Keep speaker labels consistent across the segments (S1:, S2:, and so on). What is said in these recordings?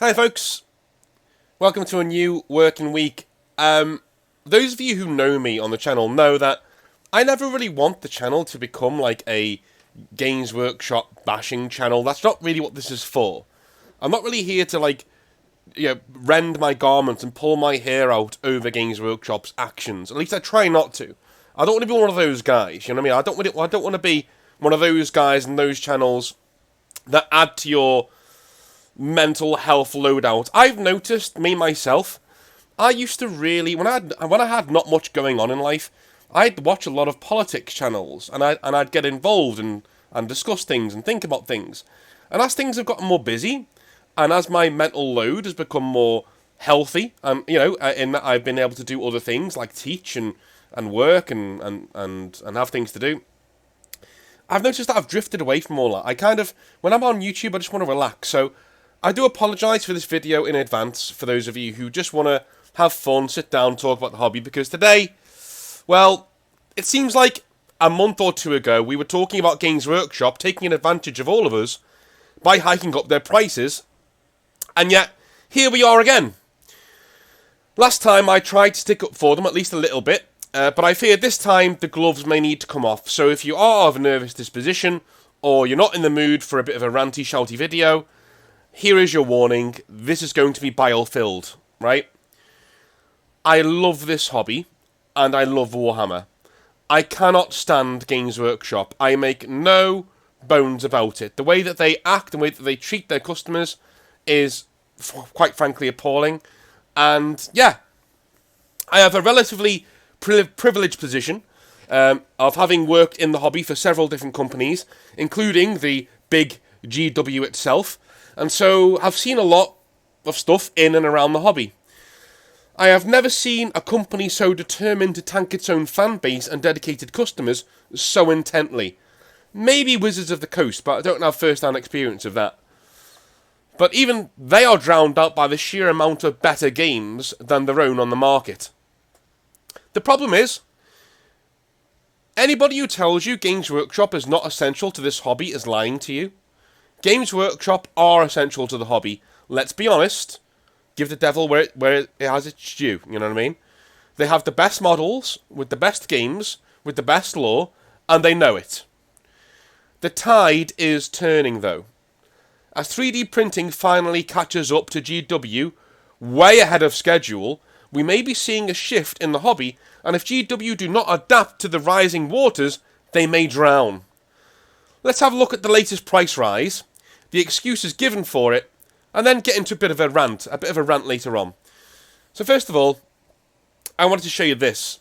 S1: Hi folks, welcome to a new working week. Those of you who know me on the channel know that I never really want the channel to become like a Games Workshop bashing channel. That's not really what this is for. I'm not really here to rend my garments and pull my hair out over Games Workshop's actions. At least I try not to. I don't want to be one of those guys, you know what I mean? I don't want to be one of those guys in those channels that add to your mental health loadout. I've noticed, me myself, I used to really, when I had not much going on in life, I'd watch a lot of politics channels, and I'd get involved and discuss things and think about things. And as things have gotten more busy, and as my mental load has become more healthy, and in that I've been able to do other things like teach and work and have things to do, I've noticed that I've drifted away from all that. When I'm on YouTube, I just want to relax. So I do apologise for this video in advance for those of you who just want to have fun, sit down, talk about the hobby, because today, well, it seems like a month or two ago we were talking about Games Workshop taking advantage of all of us by hiking up their prices, and yet here we are again. Last time I tried to stick up for them at least a little bit, but I fear this time the gloves may need to come off. So if you are of a nervous disposition, or you're not in the mood for a bit of a ranty, shouty video, here is your warning. This is going to be bile-filled, right? I love this hobby, and I love Warhammer. I cannot stand Games Workshop. I make no bones about it. The way that they act, the way that they treat their customers is, quite frankly, appalling. And, yeah, I have a relatively privileged position of having worked in the hobby for several different companies, including the big GW itself. And so I've seen a lot of stuff in and around the hobby. I have never seen a company so determined to tank its own fan base and dedicated customers so intently. Maybe Wizards of the Coast, but I don't have first-hand experience of that. But even they are drowned out by the sheer amount of better games than their own on the market. The problem is, anybody who tells you Games Workshop is not essential to this hobby is lying to you. Games Workshop are essential to the hobby. Let's be honest. Give the devil where it has its due. You know what I mean? They have the best models, with the best games, with the best lore, and they know it. The tide is turning, though. As 3D printing finally catches up to GW, way ahead of schedule, we may be seeing a shift in the hobby, and if GW do not adapt to the rising waters, they may drown. Let's have a look at the latest price rise, the excuses given for it, and then get into a bit of a rant later on. So first of all, I wanted to show you this.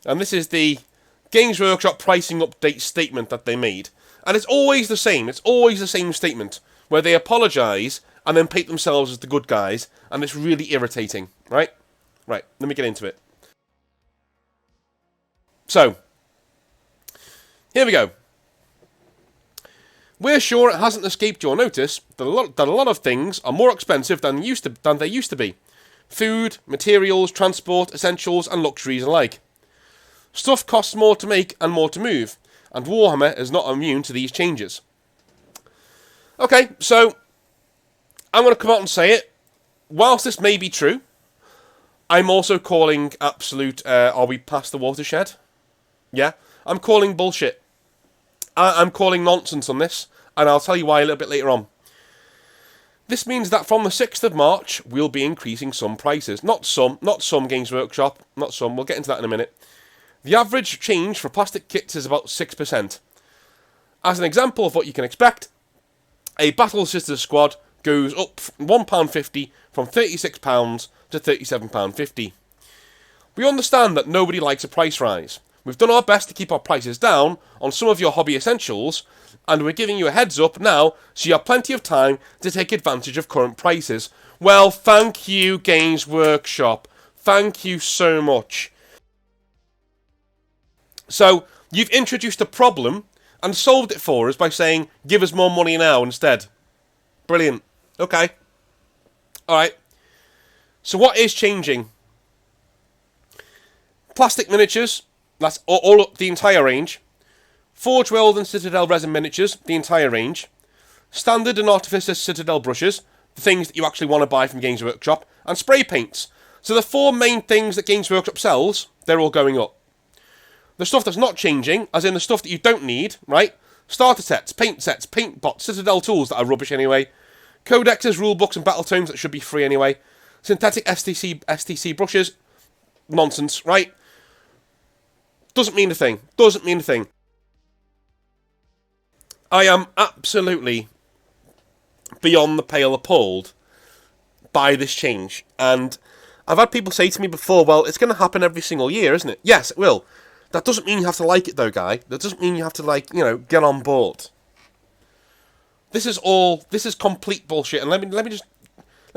S1: And this is the Games Workshop pricing update statement that they made. And it's always the same. It's always the same statement, where they apologise and then paint themselves as the good guys, and it's really irritating, right? Right, let me get into it. So, here we go. We're sure it hasn't escaped your notice that a lot of things are more expensive than they used to be. Food, materials, transport, essentials, and luxuries alike. Stuff costs more to make and more to move, and Warhammer is not immune to these changes. Okay, so I'm going to come out and say it. Whilst this may be true, I'm also calling absolute, are we past the watershed? Yeah, I'm calling bullshit. I'm calling nonsense on this, and I'll tell you why a little bit later on. This means that from the 6th of March, we'll be increasing some prices. Not some Games Workshop, not some, we'll get into that in a minute. The average change for plastic kits is about 6%. As an example of what you can expect, a Battle Sisters squad goes up £1.50 from £36 to £37.50. We understand that nobody likes a price rise. We've done our best to keep our prices down on some of your hobby essentials, and we're giving you a heads up now so you have plenty of time to take advantage of current prices. Well, thank you, Games Workshop. Thank you so much. So, you've introduced a problem and solved it for us by saying, give us more money now instead. Brilliant. Okay. Alright. So what is changing? Plastic miniatures. That's all the entire range. Forge World and Citadel resin miniatures, the entire range. Standard and Artificer Citadel brushes, the things that you actually want to buy from Games Workshop, and spray paints. So the 4 main things that Games Workshop sells, they're all going up. The stuff that's not changing, as in the stuff that you don't need, right? Starter sets, paint bots, Citadel tools that are rubbish anyway, codexes, rulebooks, and battle tomes that should be free anyway, synthetic STC brushes, nonsense, right? Doesn't mean a thing. Doesn't mean a thing. I am absolutely beyond the pale appalled by this change. And I've had people say to me before, well, it's going to happen every single year, isn't it? Yes, it will. That doesn't mean you have to like it, though, guy. That doesn't mean you have to, like, you know, get on board. This is complete bullshit. And let me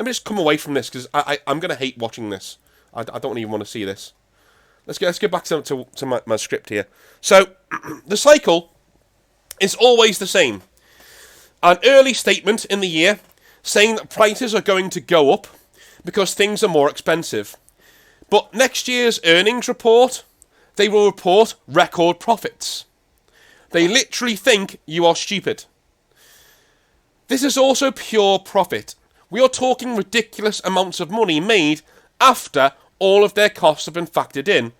S1: just come away from this, because I'm going to hate watching this. I don't even want to see this. Let's get back to my script here. So, the cycle is always the same. An early statement in the year saying that prices are going to go up because things are more expensive. But next year's earnings report, they will report record profits. They literally think you are stupid. This is also pure profit. We are talking ridiculous amounts of money made after all of their costs have been factored in.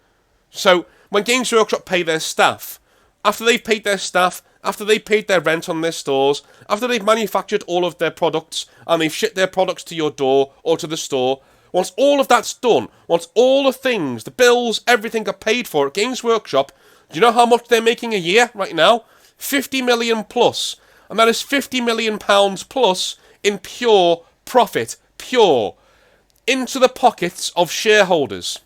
S1: So, when Games Workshop pay their staff, after they've paid their staff, after they've paid their rent on their stores, after they've manufactured all of their products, and they've shipped their products to your door or to the store, once all of that's done, once all the things, the bills, everything are paid for at Games Workshop, do you know how much they're making a year right now? 50 million plus. And that is 50 million pounds plus in pure profit. Pure. Into the pockets of shareholders.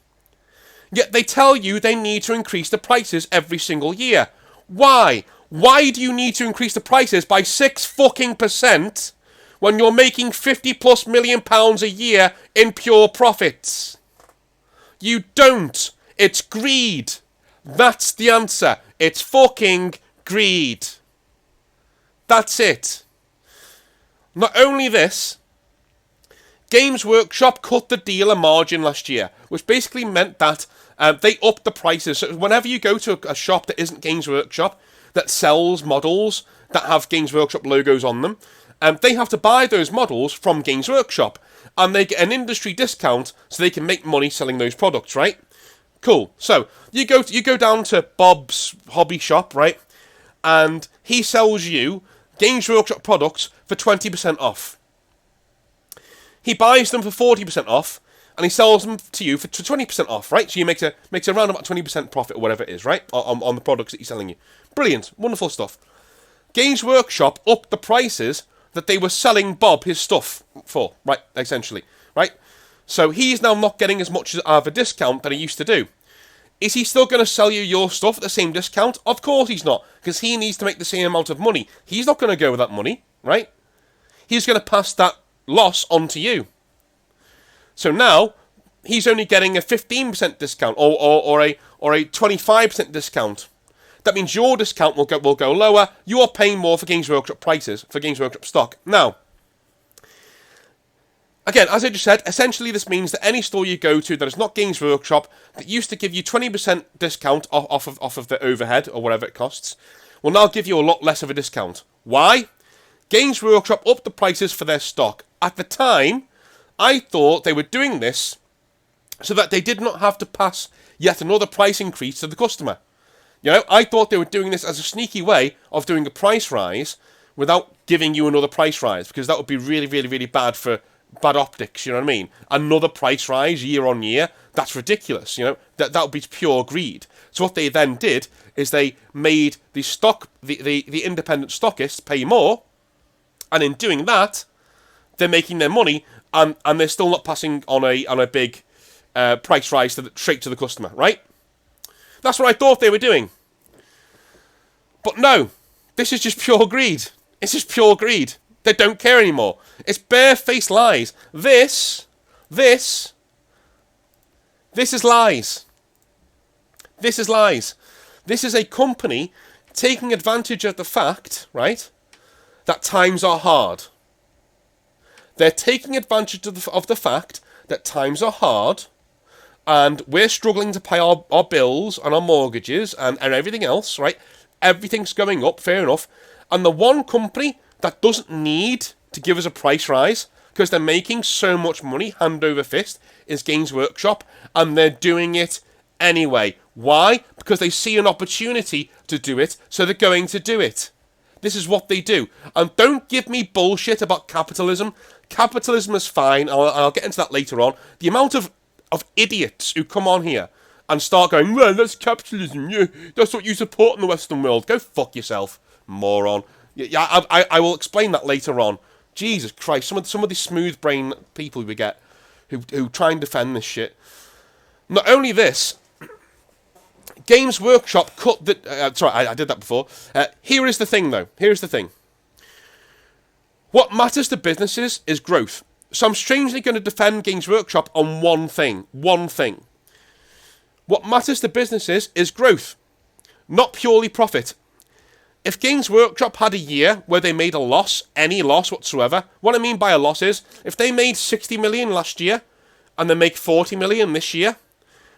S1: Yet they tell you they need to increase the prices every single year. Why? Why do you need to increase the prices by 6% when you're making 50 plus million pounds a year in pure profits? You don't. It's greed. That's the answer. It's fucking greed. That's it. Not only this, Games Workshop cut the dealer margin last year, which basically meant that they upped the prices. So whenever you go to a shop that isn't Games Workshop, that sells models that have Games Workshop logos on them, they have to buy those models from Games Workshop, and they get an industry discount so they can make money selling those products, right? Cool. So you go down to Bob's hobby shop, right? And he sells you Games Workshop products for 20% off. He buys them for 40% off, and he sells them to you for 20% off, right? So you makes around about 20% profit or whatever it is, right? On the products that he's selling you. Brilliant. Wonderful stuff. Games Workshop upped the prices that they were selling Bob his stuff for, right? Essentially, right? So he's now not getting as much of a discount that he used to do. Is he still going to sell you your stuff at the same discount? Of course he's not, because he needs to make the same amount of money. He's not going to go with that money, right? He's going to pass that loss on to you. So now he's only getting a 15% discount or a 25% discount. That means your discount will go lower. You are paying more for Games Workshop prices, for Games Workshop stock. Now, again, as I just said, essentially this means that any store you go to that is not Games Workshop, that used to give you 20% discount off of the overhead or whatever it costs, will now give you a lot less of a discount. Why? Games Workshop upped the prices for their stock. At the time, I thought they were doing this so that they did not have to pass yet another price increase to the customer. You know, I thought they were doing this as a sneaky way of doing a price rise without giving you another price rise, because that would be really, really, really bad for bad optics, you know what I mean? Another price rise year on year, that's ridiculous, you know? That would be pure greed. So what they then did is they made the independent stockists pay more, and in doing that, they're making their money, and they're still not passing on a big price rise straight to the customer, right? That's what I thought they were doing. But no, this is just pure greed. It's just pure greed. They don't care anymore. It's barefaced lies. This is lies. This is lies. This is a company taking advantage of the fact, right, that times are hard. They're taking advantage of the fact that times are hard, and we're struggling to pay our bills and our mortgages and everything else, right? Everything's going up, fair enough. And the one company that doesn't need to give us a price rise, because they're making so much money hand over fist, is Games Workshop, and they're doing it anyway. Why? Because they see an opportunity to do it, so they're going to do it. This is what they do. And don't give me bullshit about capitalism. Capitalism is fine. I'll get into that later on. The amount of idiots who come on here and start going, well, that's capitalism. Yeah, that's what you support in the Western world. Go fuck yourself, moron. Yeah, I will explain that later on. Jesus Christ, some of these smooth brain people we get who try and defend this shit. Not only this, Games Workshop cut the... sorry, I did that before. Here is the thing, though. Here's the thing. What matters to businesses is growth. So I'm strangely going to defend Games Workshop on one thing. One thing. What matters to businesses is growth, not purely profit. If Games Workshop had a year where they made a loss, any loss whatsoever, what I mean by a loss is, if they made 60 million last year, and they make 40 million this year,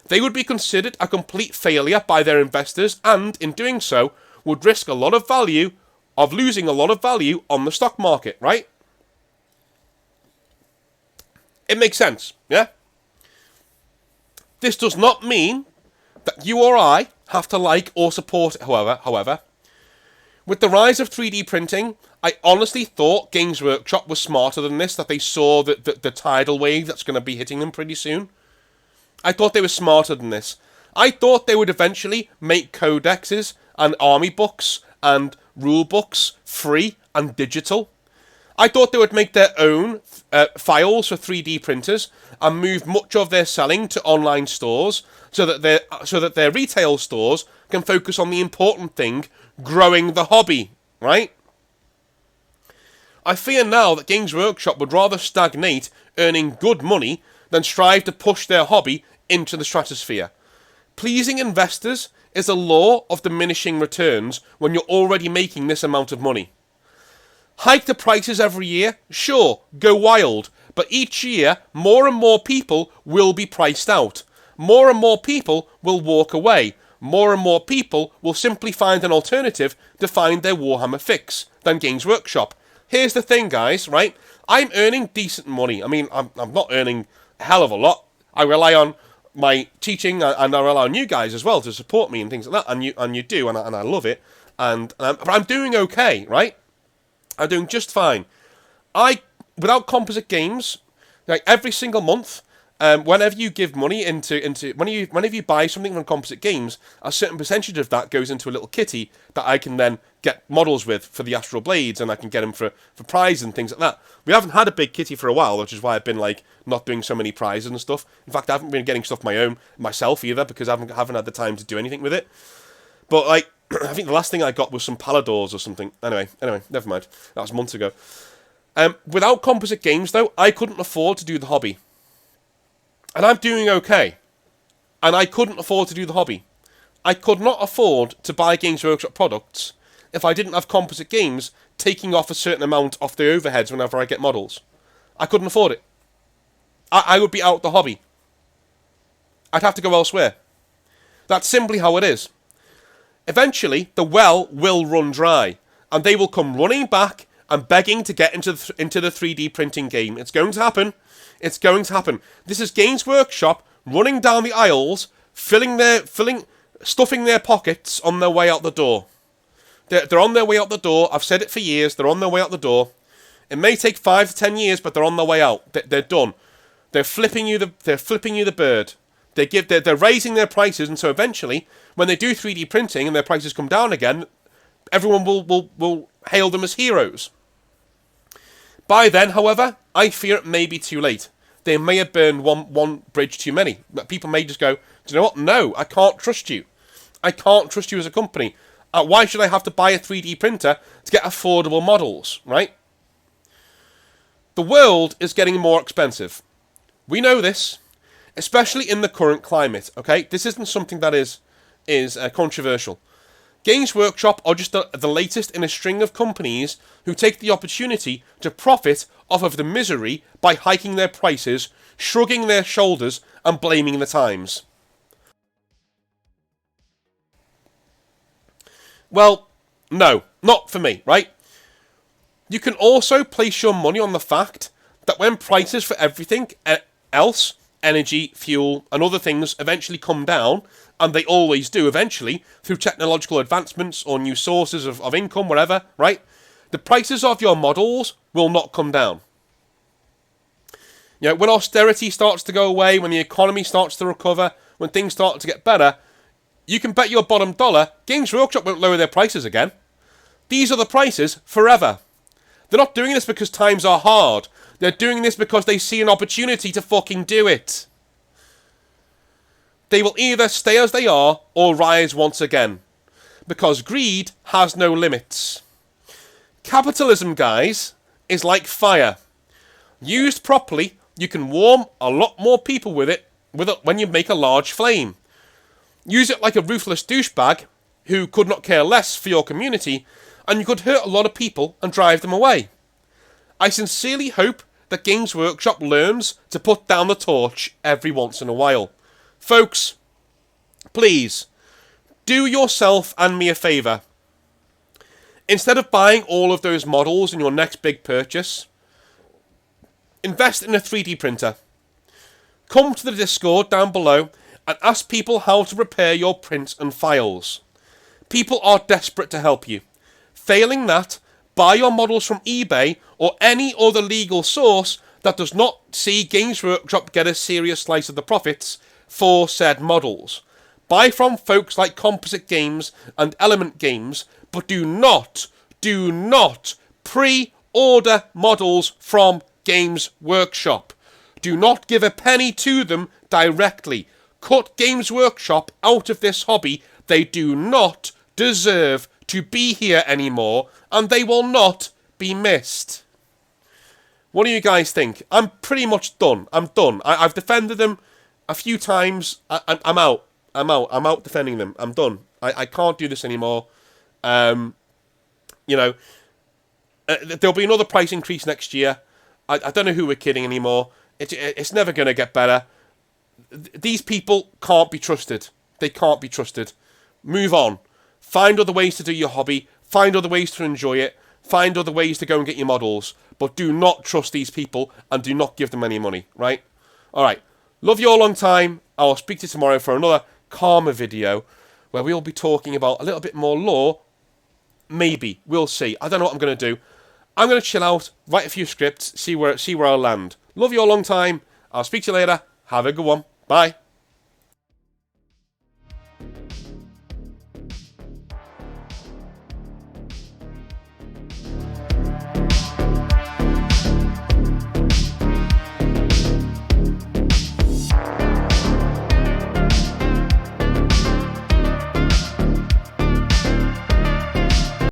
S1: they would be considered a complete failure by their investors, and in doing so, would risk a lot of value, of losing a lot of value on the stock market, right? It makes sense, yeah? This does not mean that you or I have to like or support it, however. With the rise of 3D printing, I honestly thought Games Workshop was smarter than this, that they saw the tidal wave that's going to be hitting them pretty soon. I thought they were smarter than this. I thought they would eventually make codexes and army books and rule books free and digital. I thought they would make their own files for 3D printers and move much of their selling to online stores so that their retail stores can focus on the important thing, growing the hobby, right? I fear now that Games Workshop would rather stagnate earning good money than strive to push their hobby into the stratosphere. Pleasing investors is a law of diminishing returns when you're already making this amount of money. Hike the prices every year? Sure, go wild. But each year, more and more people will be priced out. More and more people will walk away. More and more people will simply find an alternative to find their Warhammer fix than Games Workshop. Here's the thing, guys, right? I'm earning decent money. I mean, I'm not earning a hell of a lot. I rely on my teaching, and I rely on you guys as well to support me and things like that, and you do, and I love it. But I'm doing okay, right? I'm doing just fine. Without Composite Games, like every single month, whenever you give money whenever you buy something from Composite Games, a certain percentage of that goes into a little kitty that I can then get models with for the Astral Blades, and I can get them for prizes and things like that. We haven't had a big kitty for a while, which is why I've been like not doing so many prizes and stuff. In fact, I haven't been getting stuff myself either, because I haven't had the time to do anything with it. But like, I think the last thing I got was some Paladors or something. Anyway, never mind. That was months ago. Without Composite Games, though, I couldn't afford to do the hobby. And I'm doing okay. And I couldn't afford to do the hobby. I could not afford to buy Games Workshop products if I didn't have Composite Games taking off a certain amount off the overheads whenever I get models. I couldn't afford it. I would be out the hobby. I'd have to go elsewhere. That's simply how it is. Eventually, the well will run dry, and they will come running back and begging to get into the 3D printing game. It's going to happen. It's going to happen. This is Games Workshop running down the aisles, stuffing their pockets on their way out the door. They're on their way out the door. I've said it for years. They're on their way out the door. It may take 5 to 10 years, but they're on their way out. They're done. They're flipping you the bird. They're raising their prices, and so eventually, when they do 3D printing and their prices come down again, everyone will hail them as heroes. By then, however, I fear it may be too late. They may have burned one bridge too many. People may just go, do you know what? No, I can't trust you. I can't trust you as a company. Why should I have to buy a 3D printer to get affordable models, right? The world is getting more expensive. We know this, especially in the current climate, okay? This isn't something that is controversial. Games Workshop are just the latest in a string of companies who take the opportunity to profit off of the misery by hiking their prices, shrugging their shoulders, and blaming the times. Well, no, not for me, right? You can also place your money on the fact that when prices for everything else, energy, fuel, and other things eventually come down, and they always do eventually, through technological advancements or new sources of income, whatever, right? The prices of your models will not come down. You know, when austerity starts to go away, when the economy starts to recover, when things start to get better, you can bet your bottom dollar Games Workshop won't lower their prices again. These are the prices forever. They're not doing this because times are hard. They're doing this because they see an opportunity to fucking do it. They will either stay as they are or rise once again. Because greed has no limits. Capitalism, guys, is like fire. Used properly, you can warm a lot more people with it when you make a large flame. Use it like a ruthless douchebag who could not care less for your community, and you could hurt a lot of people and drive them away. I sincerely hope that Games Workshop learns to put down the torch every once in a while. Folks, please, do yourself and me a favour. Instead of buying all of those models in your next big purchase, invest in a 3D printer. Come to the Discord down below and ask people how to repair your prints and files. People are desperate to help you. Failing that, buy your models from eBay or any other legal source that does not see Games Workshop get a serious slice of the profits for said models. Buy from folks like Composite Games and Element Games, but do not pre-order models from Games Workshop. Do not give a penny to them directly. Cut Games Workshop out of this hobby. They do not deserve to be here anymore, and they will not be missed. What do you guys think? I'm pretty much done. I'm done. I've defended them a few times. I'm out. I'm out defending them. I'm done. I can't do this anymore. There'll be another price increase next year. I don't know who we're kidding anymore. It's never going to get better. These people can't be trusted. They can't be trusted. Move on. Find other ways to do your hobby. Find other ways to enjoy it. Find other ways to go and get your models. But do not trust these people and do not give them any money, right? Alright. Love you all long time. I'll speak to you tomorrow for another calmer video where we'll be talking about a little bit more lore. Maybe. We'll see. I don't know what I'm going to do. I'm going to chill out, write a few scripts, see where I land. Love you all long time. I'll speak to you later. Have a good one. Bye.